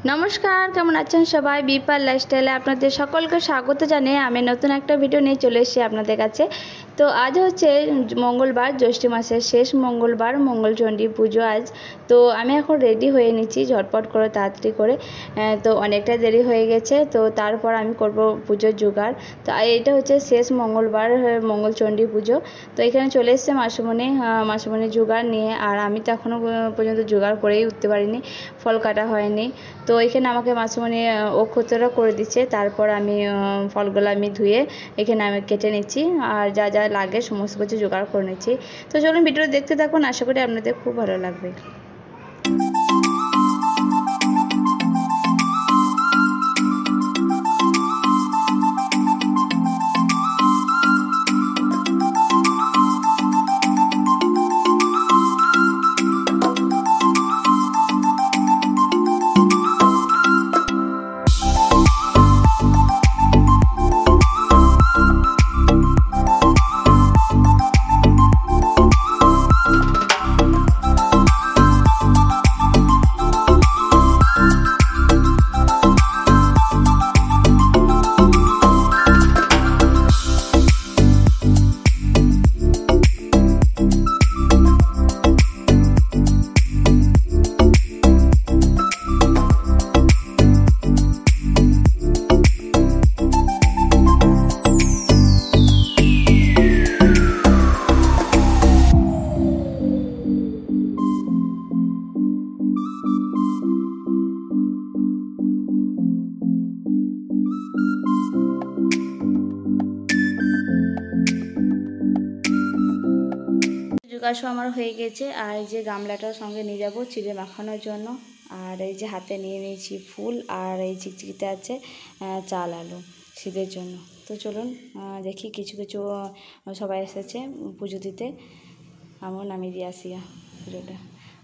नमस्कार केमन आছেন সবাই বিপাল লাইফস্টাইলে আপনাদের সকলকে স্বাগত জানিয়ে আমি নতুন একটা ভিডিও নিয়ে চলে এসেছি আপনাদের কাছে। তো আজ হচ্ছে মঙ্গলবার, জ্যৈষ্ঠ মাসের শেষ মঙ্গলবার, মঙ্গলচণ্ডী পুজো আজ। তো আমি এখন রেডি হয়ে নিচ্ছি ঝটপট করে, তাড়াতাড়ি করে। তো অনেকটা দেরি হয়ে গেছে, তো তারপর আমি করব পুজোর জোগাড়। তো এটা হচ্ছে শেষ মঙ্গলবার, মঙ্গলচণ্ডী পুজো। তো এখানে চলে এসেছে মাসুমণি জোগাড় নিয়ে, আর আমি তো এখনও পর্যন্ত জোগাড় করেই উঠতে পারিনি, ফল কাটা হয়নি। তো এখানে আমাকে মাসুমণি অক্ষতরা করে দিচ্ছে, তারপর আমি ফলগুলো আমি ধুয়ে এখানে আমি কেটে নিচ্ছি, আর যা যা লাগে সমস্ত কিছু জোগাড় করে নিচ্ছি। তো চলুন ভিডিও দেখতে থাকুন, আশা করি আপনাদের খুব ভালো লাগবে। জোগাড় আমার হয়ে গেছে, আর এই যে গামলাটার সঙ্গে নিয়ে যাব চিড়ে মাখানোর জন্য। আর এই যে হাতে নিয়ে নিয়েছি ফুল, আর এই চিকচিকিতে আছে চাল আলু শীতের জন্য। তো চলুন দেখি, কিছু কিছু সবাই এসেছে পুজো দিতে, আমিও নামিয়ে দিয়ে আসি পুজোটা।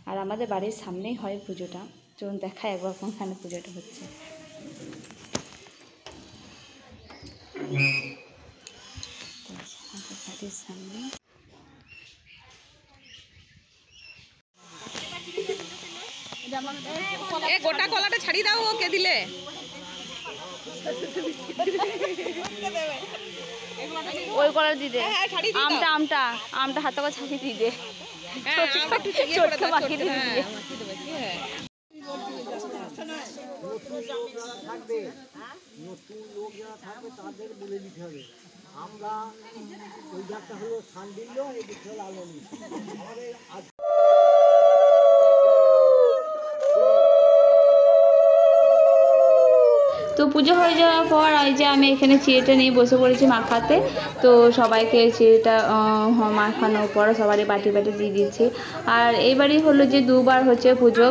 আর আমাদের বাড়ির সামনেই হয় পুজোটা। চলুন দেখা একবার কোনখানে পুজোটা হচ্ছে। বাড়ির সামনে গোটা কলাটা ছাড়ি দাও, ওকে দিলে ওই কলা দিয়ে দে, আমটা আমটা আমটা হাতে করে ছাড়িয়ে দিয়ে দে, নতুন লোক যারা থাকবে তাদের বলে দিতে হবে। আমরা ওই জায়গাটা হলো শান্তিল্য, এই দিকটা হলো আলোনি। তো পুজো হয়ে যাওয়ার পর এই যে আমি এখানে চিড়েটা নিয়ে বসে পড়েছি মাখাতে। তো সবাইকে চিড়েটা মাখানোর পর সবারই বাটি বাটি দিয়ে দিচ্ছি। আর এইবারই হলো যে দুবার হচ্ছে পুজো,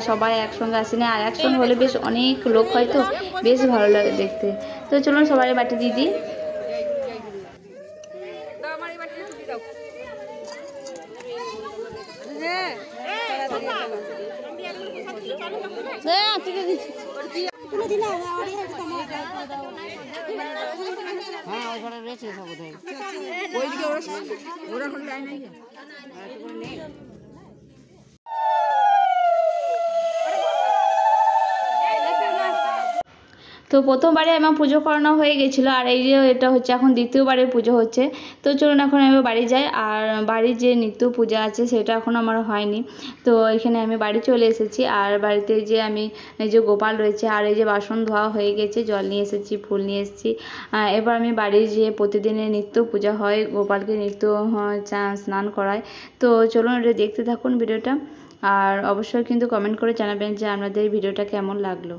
সবাই একসঙ্গে আসেনি, আর একসঙ্গে হলে বেশ অনেক লোক হয়, তো বেশ ভালো লাগে দেখতে। তো চলুন সবারই বাটি দিয়ে দিই। হ্যাঁ ওইখানে রয়েছে সব ওইদিকে ওরা এখন লাইন নাই। তো প্রথমবারে আমার পুজো করানো হয়ে গেছিলো, আর এই যে এটা হচ্ছে এখন দ্বিতীয়বারে পুজো হচ্ছে। তো চলুন এখন আমি বাড়ি যাই। আর বাড়ির যে নিত্য পূজা আছে সেটা এখন আমার হয়নি। তো এখানে আমি বাড়ি চলে এসেছি, আর বাড়িতে যে আমি এই যে গোপাল রয়েছে, আর এই যে বাসন ধোয়া হয়ে গেছে, জল নিয়ে এসেছি, ফুল নিয়ে এসেছি। এবার আমি বাড়ির যে প্রতিদিনের নিত্য পূজা হয়, গোপালকে নিত্য স্নান করায়। তো চলুন এটা দেখতে থাকুন ভিডিওটা, আর অবশ্যই কিন্তু কমেন্ট করে জানাবেন যে আপনাদের ভিডিওটা কেমন লাগলো।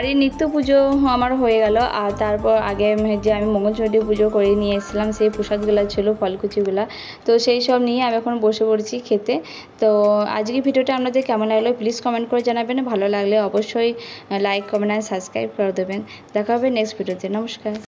বাড়ির নিত্য পুজো আমার হয়ে গেল। আর তারপর আগে যে আমি মঙ্গলচণ্ডী পুজো করে নিয়ে এসেছিলাম সেই প্রসাদগুলো ছিল ফলকুচিগুলো, তো সেই সব নিয়ে আমি এখন বসে পড়েছি খেতে। তো আজকে ভিডিওটা আপনাদের কেমন লাগলো প্লিজ কমেন্ট করে জানাবেন, ভালো লাগলে অবশ্যই লাইক কমেন্ট আর সাবস্ক্রাইব করে দেবেন। দেখা হবে নেক্সট ভিডিওতে। নমস্কার।